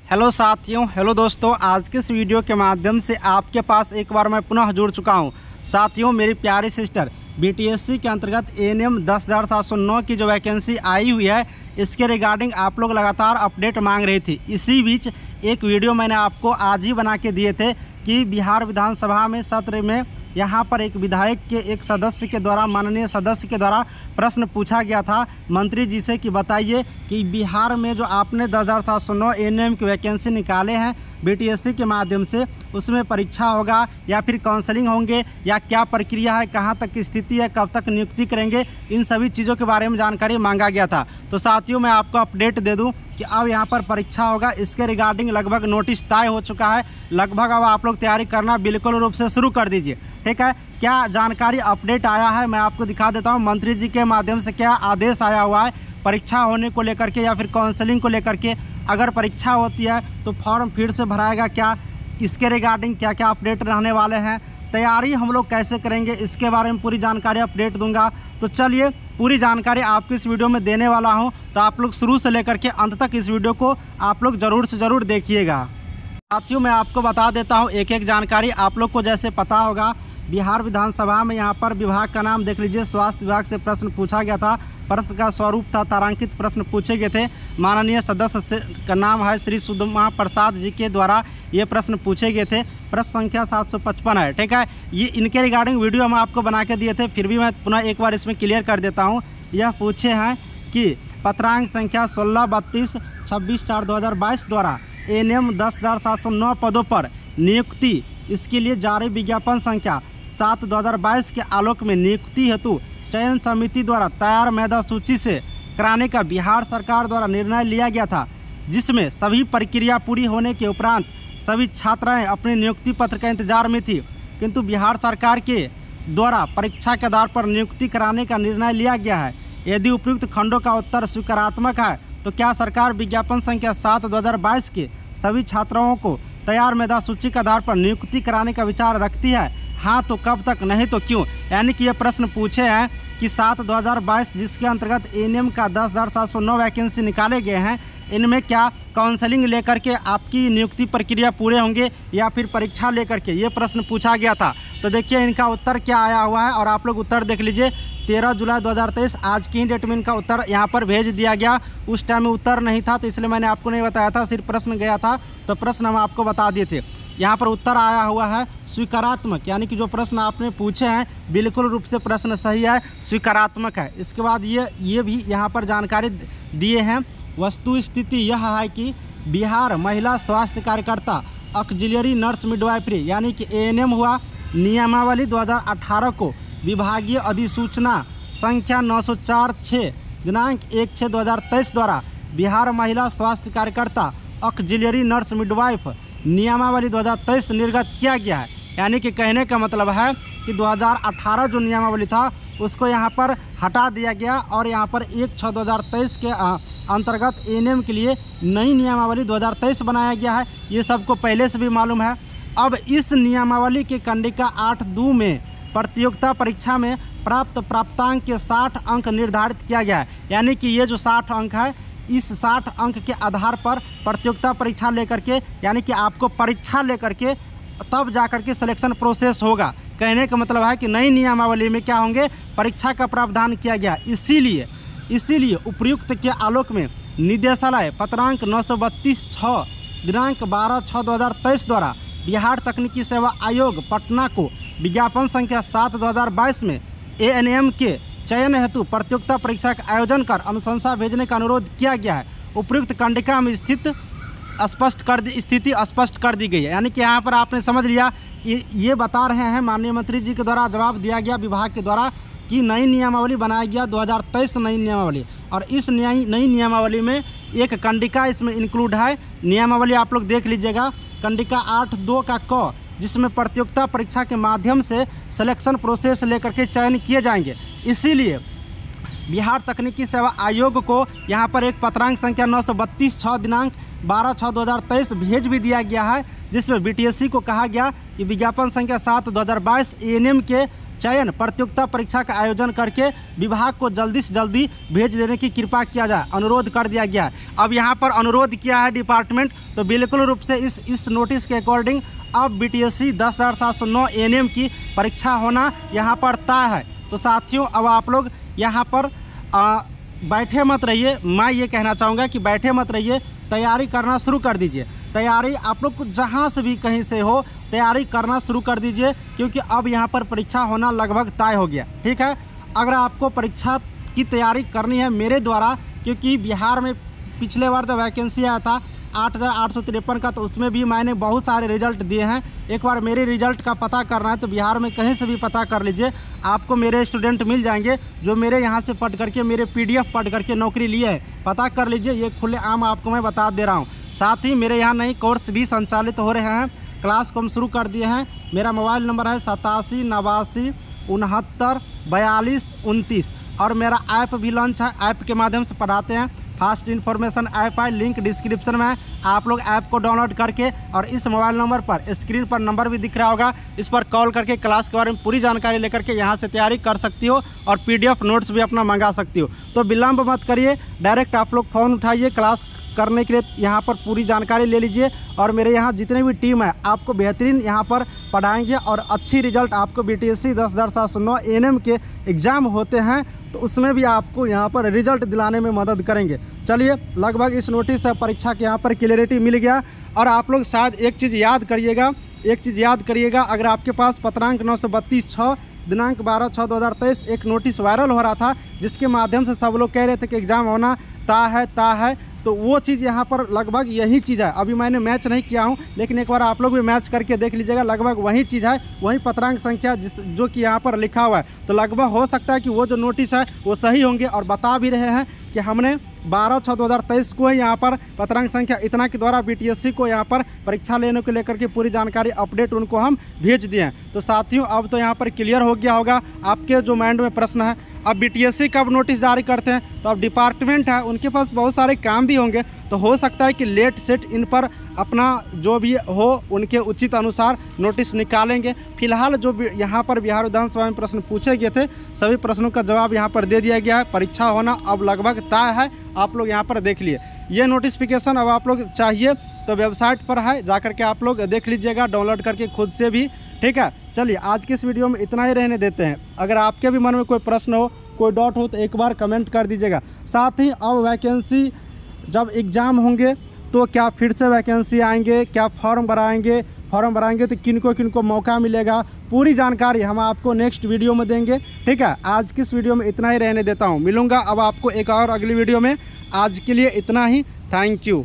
Hello साथियों, hello दोस्तों। आज के इस वीडियो के माध्यम से आपके पास एक बार मैं पुनः जुड़ चुका हूं। साथियों, मेरी प्यारी सिस्टर बीटीएससी के अंतर्गत एएनएम 10,709 की जो वैकेंसी आई हुई है, इसके रिगार्डिंग आप लोग लगातार अपडेट मांग रही थी। इसी बीच एक वीडियो मैंने आपको आज ही बना के दिए थे कि बिहार विधानसभा में सत्र में यहाँ पर एक विधायक के एक सदस्य के द्वारा, माननीय सदस्य के द्वारा प्रश्न पूछा गया था मंत्री जी से कि बताइए कि बिहार में जो आपने 10,709 एएनएम की वैकेंसी निकाले हैं बीटीएससी के माध्यम से, उसमें परीक्षा होगा या फिर काउंसलिंग होंगे या क्या प्रक्रिया है, कहाँ तक की स्थिति है, कब तक नियुक्ति करेंगे, इन सभी चीज़ों के बारे में जानकारी मांगा गया था। तो साथियों, मैं आपको अपडेट दे दूं कि अब यहाँ पर परीक्षा होगा। इसके रिगार्डिंग लगभग नोटिस तय हो चुका है। लगभग अब आप लोग तैयारी करना बिल्कुल रूप से शुरू कर दीजिए। ठीक है, क्या जानकारी अपडेट आया है मैं आपको दिखा देता हूँ। मंत्री जी के माध्यम से क्या आदेश आया हुआ है परीक्षा होने को लेकर के या फिर काउंसलिंग को लेकर के। अगर परीक्षा होती है तो फॉर्म फिर से भराएगा क्या, इसके रिगार्डिंग क्या क्या अपडेट रहने वाले हैं, तैयारी हम लोग कैसे करेंगे, इसके बारे में पूरी जानकारी अपडेट दूंगा। तो चलिए, पूरी जानकारी आपको इस वीडियो में देने वाला हूं, तो आप लोग शुरू से लेकर के अंत तक इस वीडियो को आप लोग ज़रूर से ज़रूर देखिएगा। साथियों, मैं आपको बता देता हूं एक एक जानकारी। आप लोग को जैसे पता होगा, बिहार विधानसभा में यहाँ पर विभाग का नाम देख लीजिए, स्वास्थ्य विभाग से प्रश्न पूछा गया था। प्रश्न का स्वरूप था तारांकित प्रश्न पूछे गए थे। माननीय सदस्य का नाम है श्री सुषमा प्रसाद जी के द्वारा ये प्रश्न पूछे गए थे। प्रश्न संख्या 755 है। ठीक है, ये इनके रिगार्डिंग वीडियो हम आपको बना के दिए थे, फिर भी मैं पुनः एक बार इसमें क्लियर कर देता हूँ। यह पूछे हैं कि पत्रांक संख्या 1632/26/4/2022 द्वारा एएनएम 10,709 पदों पर नियुक्ति, इसके लिए जारी विज्ञापन संख्या 7/2022 के आलोक में नियुक्ति हेतु चयन समिति द्वारा तैयार मेधा सूची से कराने का बिहार सरकार द्वारा निर्णय लिया गया था, जिसमें सभी प्रक्रिया पूरी होने के उपरांत सभी छात्राएं अपने नियुक्ति पत्र का इंतजार में थी, किंतु बिहार सरकार के द्वारा परीक्षा के आधार पर नियुक्ति कराने का निर्णय लिया गया है। यदि उपयुक्त खंडों का उत्तर स्वीकारात्मक है तो क्या सरकार विज्ञापन संख्या 7/2022 के सभी छात्राओं को तैयार मेधा सूची के आधार पर नियुक्ति कराने का विचार रखती है? हाँ तो कब तक, नहीं तो क्यों। यानी कि ये प्रश्न पूछे हैं कि 7/2022 जिसके अंतर्गत एएनएम का 10,709 वैकेंसी निकाले गए हैं, इनमें क्या काउंसलिंग लेकर के आपकी नियुक्ति प्रक्रिया पूरे होंगे या फिर परीक्षा लेकर के, ये प्रश्न पूछा गया था। तो देखिए इनका उत्तर क्या आया हुआ है और आप लोग उत्तर देख लीजिए। 13 जुलाई 2023 आज की डेट में इनका उत्तर यहाँ पर भेज दिया गया। उस टाइम में उत्तर नहीं था तो इसलिए मैंने आपको नहीं बताया था, सिर्फ प्रश्न गया था तो प्रश्न हम आपको बता दिए थे। यहाँ पर उत्तर आया हुआ है स्वीकारात्मक, यानी कि जो प्रश्न आपने पूछे हैं बिल्कुल रूप से प्रश्न सही है, स्वीकारात्मक है। इसके बाद ये भी यहाँ पर जानकारी दिए हैं। वस्तु स्थिति यह है कि बिहार महिला स्वास्थ्य कार्यकर्ता ऑक्सिलियरी नर्स मिडवाइफरी यानी कि एएनएम हुआ, नियमावली 2018 को विभागीय अधिसूचना संख्या 904/6 दिनांक 1/6/2023 द्वारा बिहार महिला स्वास्थ्य कार्यकर्ता ऑक्सिलियरी नर्स मिडवाइफ नियमावली 2023 निर्गत किया गया है। यानी कि कहने का मतलब है कि 2018 जो नियमावली था उसको यहाँ पर हटा दिया गया और यहाँ पर 1/6/2023 के अंतर्गत एएनएम के लिए नई नियमावली 2023 बनाया गया है। ये सबको पहले से भी मालूम है। अब इस नियमावली के कंडिका 8(2) में प्रतियोगिता परीक्षा में प्राप्तांक के 60 अंक निर्धारित किया गया है। यानी कि ये जो 60 अंक है, इस 60 अंक के आधार पर प्रतियोगिता परीक्षा लेकर के, यानी कि आपको परीक्षा लेकर के तब जाकर के सिलेक्शन प्रोसेस होगा। कहने का मतलब है कि नई नियमावली में क्या होंगे, परीक्षा का प्रावधान किया गया। इसीलिए उपयुक्त के आलोक में निदेशालय पत्रांक 932/6 दिनांक 12/6/2023 द्वारा बिहार तकनीकी सेवा आयोग पटना को विज्ञापन संख्या 7/2022 में एएनएम के चयन हेतु प्रतियोगिता परीक्षा का आयोजन कर अनुशंसा भेजने का अनुरोध किया गया है। उपयुक्त कंडिका में स्थिति स्पष्ट कर दी गई है। यानी कि यहाँ पर आपने समझ लिया कि ये बता रहे हैं माननीय मंत्री जी के द्वारा जवाब दिया गया विभाग के द्वारा कि नई नियमावली बनाया गया 2023 नई नियमावली, और इस नई नियमावली में एक कंडिका इसमें इंक्लूड है। नियमावली आप लोग देख लीजिएगा, कंडिका 8(2) का क, जिसमें प्रतियोगिता परीक्षा के माध्यम से सिलेक्शन प्रोसेस लेकर के चयन किए जाएंगे। इसीलिए बिहार तकनीकी सेवा आयोग को यहाँ पर एक पत्रांक संख्या 932/6 दिनांक 12/6/2023 भेज भी दिया गया है, जिसमें बीटीएससी को कहा गया कि विज्ञापन संख्या 7/2022 एएनएम के चयन प्रतियोगिता परीक्षा का आयोजन करके विभाग को जल्दी से जल्दी भेज देने की कृपा किया जाए, अनुरोध कर दिया गया है। अब यहाँ पर अनुरोध किया है डिपार्टमेंट, तो बिल्कुल रूप से इस नोटिस के अकॉर्डिंग अब BTSC 10,709 ANM की परीक्षा होना यहाँ पर तय है। तो साथियों, अब आप लोग यहाँ पर बैठे मत रहिए, मैं ये कहना चाहूँगा कि बैठे मत रहिए, तैयारी करना शुरू कर दीजिए। तैयारी आप लोग को जहाँ से भी कहीं से हो तैयारी करना शुरू कर दीजिए, क्योंकि अब यहाँ पर परीक्षा होना लगभग तय हो गया। ठीक है, अगर आपको परीक्षा की तैयारी करनी है मेरे द्वारा, क्योंकि बिहार में पिछले बार जब वैकेंसी आया था 8,853 का, तो उसमें भी मैंने बहुत सारे रिजल्ट दिए हैं। एक बार मेरे रिजल्ट का पता करना है तो बिहार में कहीं से भी पता कर लीजिए, आपको मेरे स्टूडेंट मिल जाएंगे जो मेरे यहाँ से पढ़ करके मेरे PDF पढ़ करके नौकरी लिए है। पता कर लीजिए, ये खुले आम आपको मैं बता दे रहा हूँ। साथ ही मेरे यहाँ नए कोर्स भी संचालित हो रहे हैं, क्लास को हम शुरू कर दिए हैं। मेरा मोबाइल नंबर है 87 89 69 42 29 और मेरा ऐप भी लॉन्च है, ऐप के माध्यम से पढ़ाते हैं। फास्ट इन्फॉर्मेशन ऐप है, लिंक डिस्क्रिप्शन में है। आप लोग ऐप को डाउनलोड करके और इस मोबाइल नंबर पर, स्क्रीन पर नंबर भी दिख रहा होगा, इस पर कॉल करके क्लास के बारे में पूरी जानकारी लेकर के यहाँ से तैयारी कर सकती हो और PDF नोट्स भी अपना मंगा सकती हो। तो विलम्ब मत करिए, डायरेक्ट आप लोग फ़ोन उठाइए, क्लास करने के लिए यहाँ पर पूरी जानकारी ले लीजिए। और मेरे यहाँ जितने भी टीम है आपको बेहतरीन यहाँ पर पढ़ाएंगे और अच्छी रिजल्ट आपको BTSC 10,709 ANM के एग्ज़ाम होते हैं, तो उसमें भी आपको यहाँ पर रिजल्ट दिलाने में मदद करेंगे। चलिए, लगभग इस नोटिस से परीक्षा के यहाँ पर क्लियरिटी मिल गया। और आप लोग शायद एक चीज़ याद करिएगा, अगर आपके पास पत्रांक 932/6 दिनांक 12/6/2023 एक नोटिस वायरल हो रहा था, जिसके माध्यम से सब लोग कह रहे थे कि एग्ज़ाम होना तय है, तो वो चीज़ यहाँ पर लगभग यही चीज़ है। अभी मैंने मैच नहीं किया हूँ, लेकिन एक बार आप लोग भी मैच करके देख लीजिएगा, लगभग वही चीज़ है, वही पत्रांक संख्या जो कि यहाँ पर लिखा हुआ है। तो लगभग हो सकता है कि वो जो नोटिस है वो सही होंगे। और बता भी रहे हैं कि हमने 12/6/2023 को ही यहाँ पर पत्रांक संख्या इतना के द्वारा BTSC को यहाँ पर परीक्षा लेने को लेकर के पूरी जानकारी अपडेट उनको हम भेज दिए हैं। तो साथियों, अब तो यहाँ पर क्लियर हो गया होगा आपके जो माइंड में प्रश्न है। अब BTSC कब नोटिस जारी करते हैं, तो अब डिपार्टमेंट है उनके पास बहुत सारे काम भी होंगे, तो हो सकता है कि लेट सेट इन पर अपना जो भी हो उनके उचित अनुसार नोटिस निकालेंगे। फिलहाल जो यहाँ पर बिहार विधानसभा में प्रश्न पूछे गए थे, सभी प्रश्नों का जवाब यहाँ पर दे दिया गया है। परीक्षा होना अब लगभग तय है, आप लोग यहाँ पर देख लिए। ये नोटिफिकेशन अब आप लोग चाहिए तो वेबसाइट पर है, जाकर के आप लोग देख लीजिएगा डाउनलोड करके खुद से भी। ठीक है, चलिए आज के इस वीडियो में इतना ही रहने देते हैं। अगर आपके भी मन में कोई प्रश्न हो, कोई डाउट हो, तो एक बार कमेंट कर दीजिएगा। साथ ही अब वैकेंसी जब एग्ज़ाम होंगे तो क्या फिर से वैकेंसी आएंगे, क्या फॉर्म भराएंगे तो किनको मौका मिलेगा, पूरी जानकारी हम आपको नेक्स्ट वीडियो में देंगे। ठीक है, आज की इस वीडियो में इतना ही रहने देता हूँ। मिलूँगा अब आपको एक और अगली वीडियो में। आज के लिए इतना ही, थैंक यू।